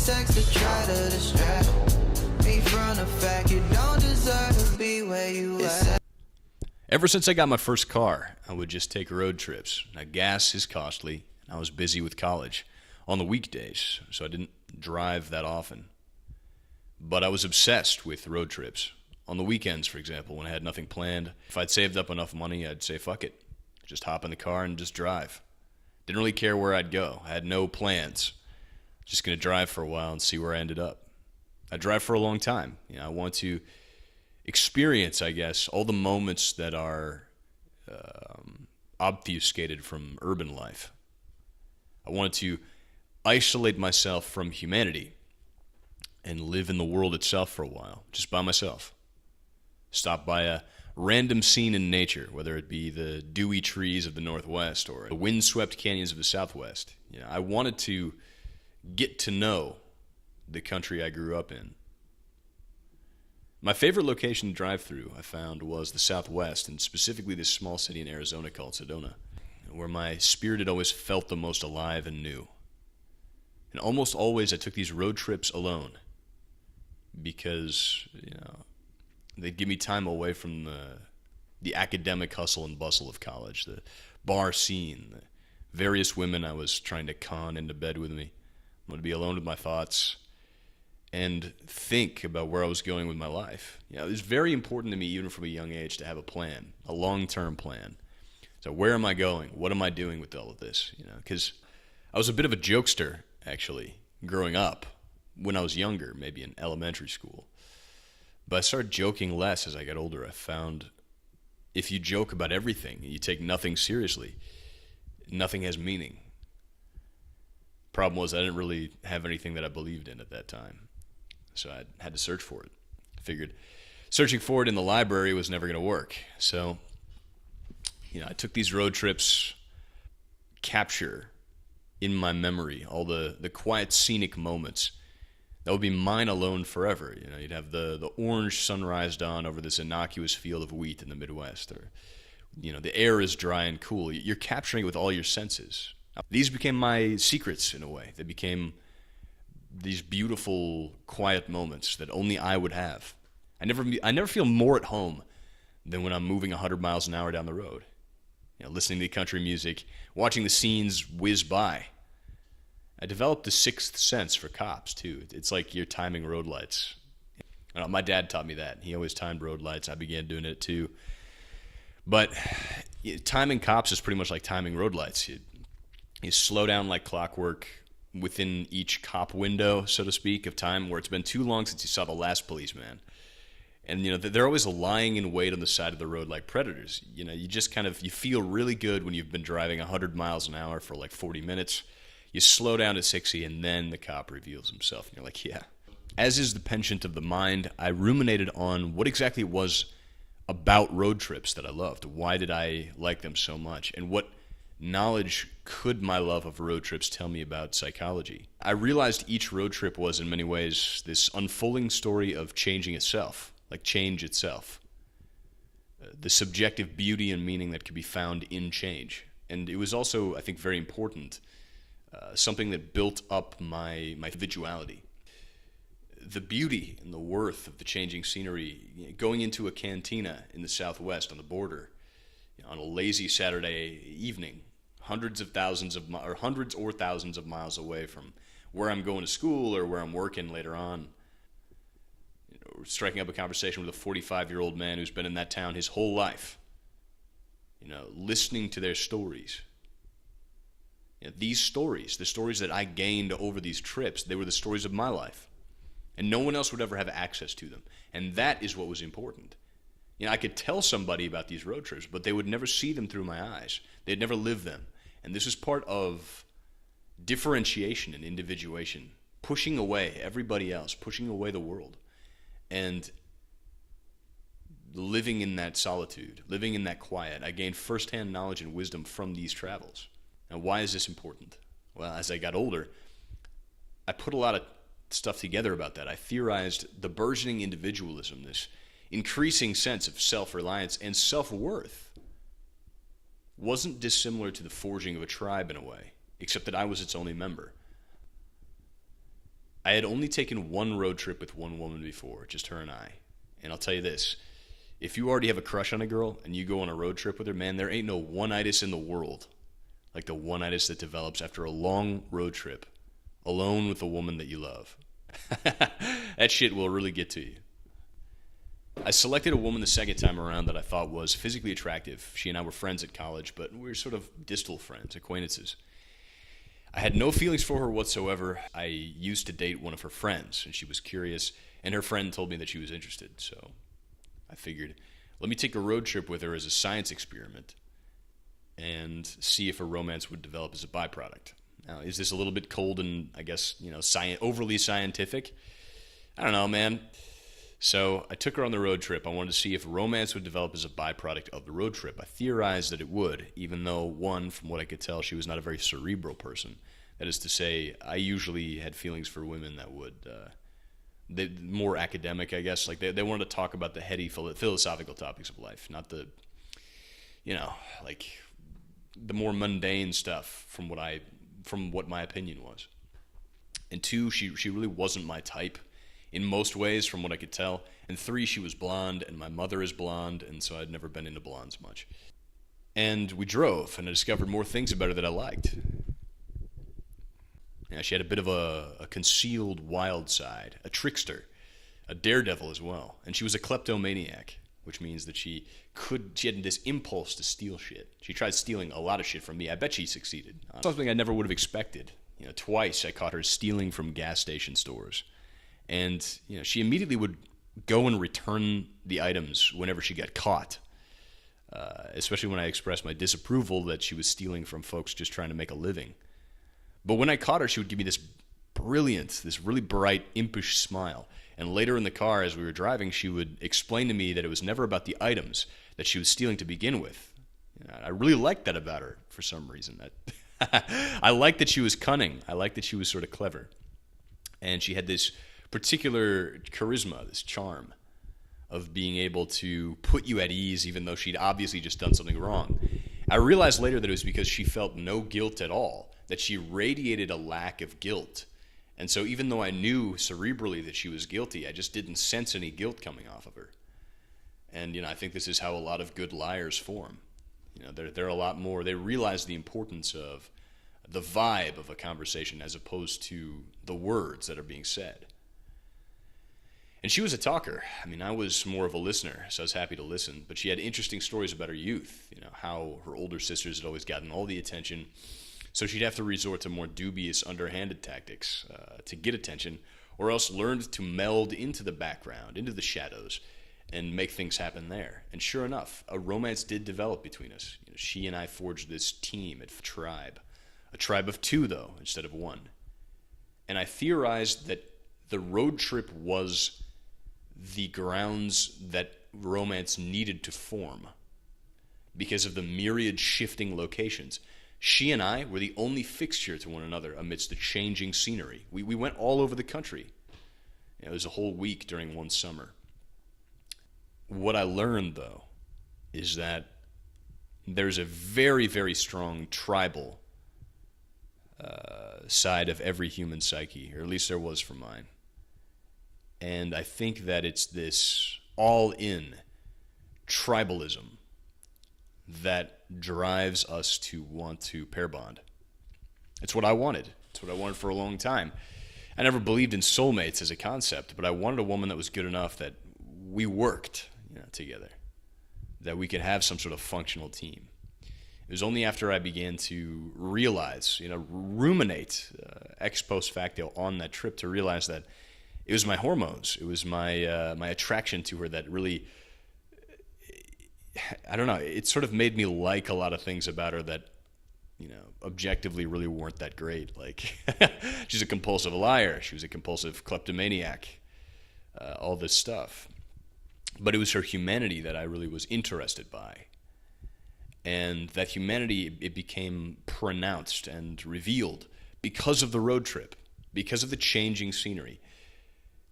sex to try to distract me from the fact you don't deserve to be where you at. Ever since I got my first car, I would just take road trips. Now, gas is costly, and I was busy with college on the weekdays, so I didn't drive that often. But I was obsessed with road trips. On the weekends, for example, when I had nothing planned, if I'd saved up enough money, I'd say, fuck it. Just hop in the car and just drive. Didn't really care where I'd go. I had no plans. Just going to drive for a while and see where I ended up. I drive for a long time. I want to experience, I guess, all the moments that are obfuscated from urban life. I wanted to isolate myself from humanity and live in the world itself for a while, just by myself. Stop by a random scene in nature, whether it be the dewy trees of the Northwest or the windswept canyons of the Southwest. I wanted to get to know the country I grew up in. My favorite location to drive through, I found, was the Southwest, and specifically this small city in Arizona called Sedona, where my spirit had always felt the most alive and new. And almost always I took these road trips alone because, they'd give me time away from the academic hustle and bustle of college, the bar scene, the various women I was trying to con into bed with me. I wanted to be alone with my thoughts and think about where I was going with my life. It was very important to me, even from a young age, to have a plan, a long-term plan. So where am I going? What am I doing with all of this? Because I was a bit of a jokester, actually, growing up when I was younger, maybe in elementary school. But I started joking less as I got older. I found if you joke about everything, you take nothing seriously, nothing has meaning. Problem was I didn't really have anything that I believed in at that time. So I had to search for it. I figured searching for it in the library was never going to work. So, I took these road trips, capture in my memory all the quiet scenic moments that would be mine alone forever. You'd have the orange sunrise dawn over this innocuous field of wheat in the Midwest, or the air is dry and cool. You're capturing it with all your senses. These became my secrets in a way. They became these beautiful, quiet moments that only I would have. I never feel more at home than when I'm moving 100 miles an hour down the road. Listening to country music, watching the scenes whiz by. I developed a sixth sense for cops, too. It's like you're timing road lights. My dad taught me that. He always timed road lights. I began doing it, too. But timing cops is pretty much like timing road lights. You slow down like clockwork within each cop window, so to speak, of time, where it's been too long since you saw the last policeman. And, they're always lying in wait on the side of the road like predators. You just you feel really good when you've been driving 100 miles an hour for like 40 minutes. You slow down to 60, and then the cop reveals himself, and you're like, yeah. As is the penchant of the mind, I ruminated on what exactly it was about road trips that I loved. Why did I like them so much? And what knowledge could my love of road trips tell me about psychology? I realized each road trip was, in many ways, this unfolding story of changing itself, like change itself. The subjective beauty and meaning that could be found in change. And it was also, I think, very important. Something that built up my individuality. The beauty and the worth of the changing scenery, going into a cantina in the Southwest on the border, on a lazy Saturday evening, hundreds or thousands of miles away from where I'm going to school or where I'm working later on. Striking up a conversation with a 45-year-old man who's been in that town his whole life. Listening to their stories. These stories, the stories that I gained over these trips, they were the stories of my life. And no one else would ever have access to them. And that is what was important. I could tell somebody about these road trips, but they would never see them through my eyes. They'd never live them. And this is part of differentiation and individuation, pushing away everybody else, pushing away the world, and living in that solitude, living in that quiet. I gained firsthand knowledge and wisdom from these travels. Now, why is this important? Well, as I got older, I put a lot of stuff together about that. I theorized the burgeoning individualism, this increasing sense of self-reliance and self-worth wasn't dissimilar to the forging of a tribe in a way, except that I was its only member. I had only taken one road trip with one woman before, just her and I. And I'll tell you this, if you already have a crush on a girl and you go on a road trip with her, man, there ain't no one-itis in the world like the one-itis that develops after a long road trip alone with a woman that you love. That shit will really get to you. I selected a woman the second time around that I thought was physically attractive. She and I were friends at college, but we were sort of distal friends, acquaintances. I had no feelings for her whatsoever. I used to date one of her friends, and she was curious, and her friend told me that she was interested. So I figured, let me take a road trip with her as a science experiment and see if a romance would develop as a byproduct. Now, is this a little bit cold and, I guess, overly scientific? I don't know, man. So I took her on the road trip. I wanted to see if romance would develop as a byproduct of the road trip. I theorized that it would, even though, one, from what I could tell, she was not a very cerebral person. That is to say, I usually had feelings for women that would, more academic, I guess. Like they wanted to talk about the heady philosophical topics of life, not the, like the more mundane stuff from what my opinion was. And two, she really wasn't my type in most ways, from what I could tell. And three, she was blonde, and my mother is blonde, and so I'd never been into blondes much. And we drove, and I discovered more things about her that I liked. Yeah, she had a bit of a concealed wild side, a trickster, a daredevil as well. And she was a kleptomaniac, which means that she had this impulse to steal shit. She tried stealing a lot of shit from me. I bet she succeeded. Something I never would have expected. Twice I caught her stealing from gas station stores. And, she immediately would go and return the items whenever she got caught, especially when I expressed my disapproval that she was stealing from folks just trying to make a living. But when I caught her, she would give me this really bright, impish smile. And later in the car, as we were driving, she would explain to me that it was never about the items that she was stealing to begin with. I really liked that about her for some reason. I liked that she was cunning. I liked that she was sort of clever. And she had this particular charisma, this charm of being able to put you at ease even though she'd obviously just done something wrong. I realized later that it was because she felt no guilt at all, that she radiated a lack of guilt. And so even though I knew cerebrally that she was guilty, I just didn't sense any guilt coming off of her. And, I think this is how a lot of good liars form. They're a lot more, they realize the importance of the vibe of a conversation as opposed to the words that are being said. And she was a talker. I was more of a listener, so I was happy to listen. But she had interesting stories about her youth, how her older sisters had always gotten all the attention. So she'd have to resort to more dubious, underhanded tactics to get attention, or else learned to meld into the background, into the shadows, and make things happen there. And sure enough, a romance did develop between us. She and I forged this team, a tribe of two, though, instead of one. And I theorized that the road trip was the grounds that romance needed to form because of the myriad shifting locations. She and I were the only fixture to one another amidst the changing scenery. We went all over the country. It was a whole week during one summer. What I learned, though, is that there's a very, very strong tribal side of every human psyche, or at least there was for mine. And I think that it's this all-in tribalism that drives us to want to pair bond. It's what I wanted. It's what I wanted for a long time. I never believed in soulmates as a concept, but I wanted a woman that was good enough that we worked together, that we could have some sort of functional team. It was only after I began to realize, ruminate ex post facto on that trip to realize that it was my hormones. It was my my attraction to her that really, I don't know, it sort of made me like a lot of things about her that, objectively really weren't that great. Like, she's a compulsive liar. She was a compulsive kleptomaniac. All this stuff. But it was her humanity that I really was interested by. And that humanity, it became pronounced and revealed because of the road trip, because of the changing scenery.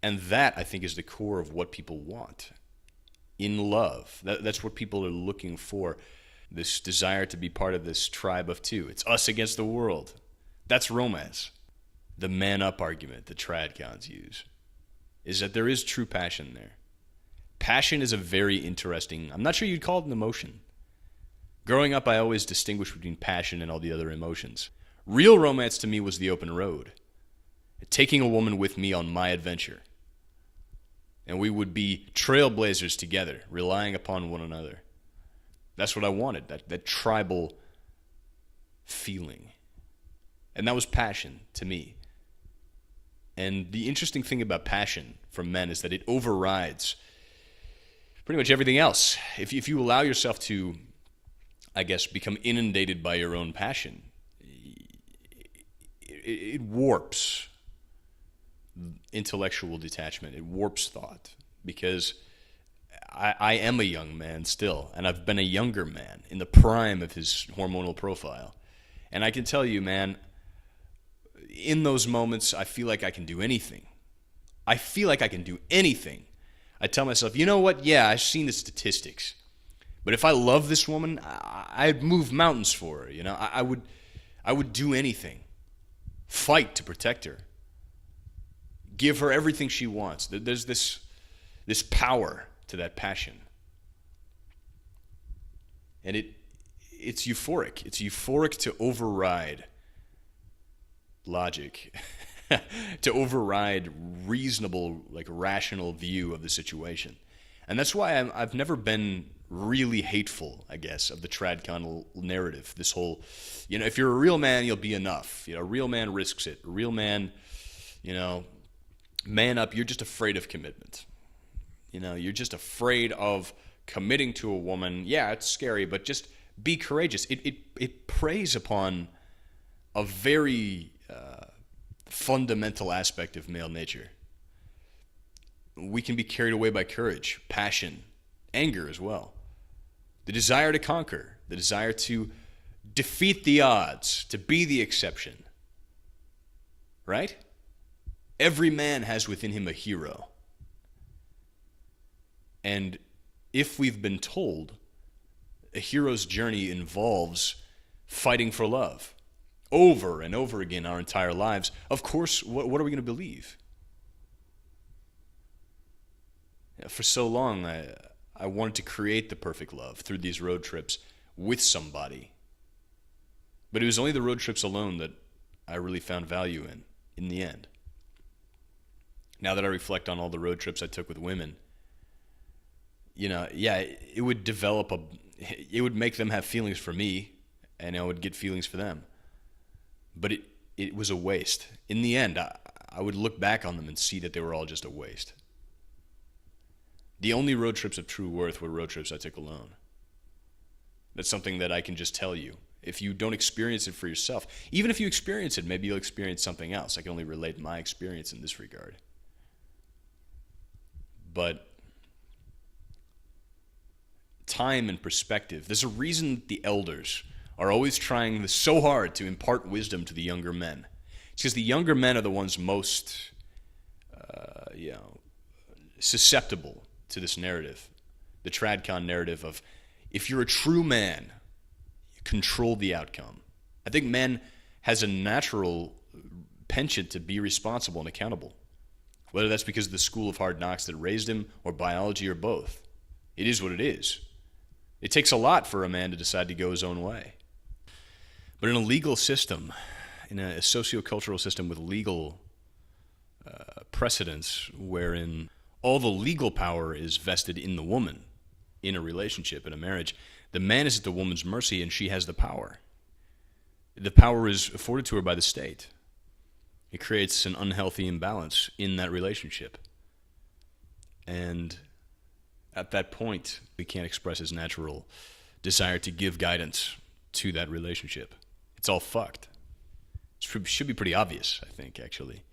And that, I think, is the core of what people want in love. That's what people are looking for, this desire to be part of this tribe of two. It's us against the world. That's romance. the man up argument that trad cons use is that there is true passion there. Passion is a very interesting, I'm not sure you'd call it an emotion. Growing up, I always distinguished between passion and all the other emotions. Real romance to me was the open road. Taking a woman with me on my adventure. And we would be trailblazers together, relying upon one another. That's what I wanted, that tribal feeling. And that was passion to me. And the interesting thing about passion from men is that it overrides pretty much everything else. If you allow yourself to, I guess, become inundated by your own passion, it warps intellectual detachment. It warps thought, because I am a young man still, and I've been a younger man in the prime of his hormonal profile. And I can tell you, man, in those moments, I feel like I can do anything. I feel like I can do anything. I tell myself, you know what? Yeah, I've seen the statistics. But if I love this woman, I'd move mountains for her. You know, I would do anything. Fight to protect her. Give her everything she wants. There's this power to that passion. And it's euphoric. It's euphoric to override logic, to override reasonable, like rational view of the situation. And that's why I've never been really hateful, I guess, of the tradcon narrative. This whole, you know, if you're a real man, you'll be enough. You know, a real man risks it. A real man, you know, man up. You're just afraid of commitment. You know, you're just afraid of committing to a woman. Yeah, it's scary, but just be courageous. It preys upon a very fundamental aspect of male nature. We can be carried away by courage, passion, anger as well. The desire to conquer, the desire to defeat the odds, to be the exception. Right? Every man has within him a hero. And if we've been told a hero's journey involves fighting for love over and over again our entire lives, of course, what are we going to believe? For so long, I wanted to create the perfect love through these road trips with somebody. But it was only the road trips alone that I really found value in the end. Now that I reflect on all the road trips I took with women, you know, yeah, it would make them have feelings for me, and I would get feelings for them. But it was a waste. In the end, I would look back on them and see that they were all just a waste. The only road trips of true worth were road trips I took alone. That's something that I can just tell you. If you don't experience it for yourself, even if you experience it, maybe you'll experience something else. I can only relate my experience in this regard. But time and perspective. There's a reason the elders are always trying so hard to impart wisdom to the younger men. It's because the younger men are the ones most, susceptible to this narrative, the tradcon narrative of, if you're a true man, control the outcome. I think man has a natural penchant to be responsible and accountable, whether that's because of the school of hard knocks that raised him or biology or both. It is what it is. It takes a lot for a man to decide to go his own way. But in a legal system, in a sociocultural system with legal precedents, wherein all the legal power is vested in the woman in a relationship, in a marriage, the man is at the woman's mercy and she has the power. The power is afforded to her by the state. It creates an unhealthy imbalance in that relationship. And at that point, he can't express his natural desire to give guidance to that relationship. It's all fucked. It should be pretty obvious, I think, actually.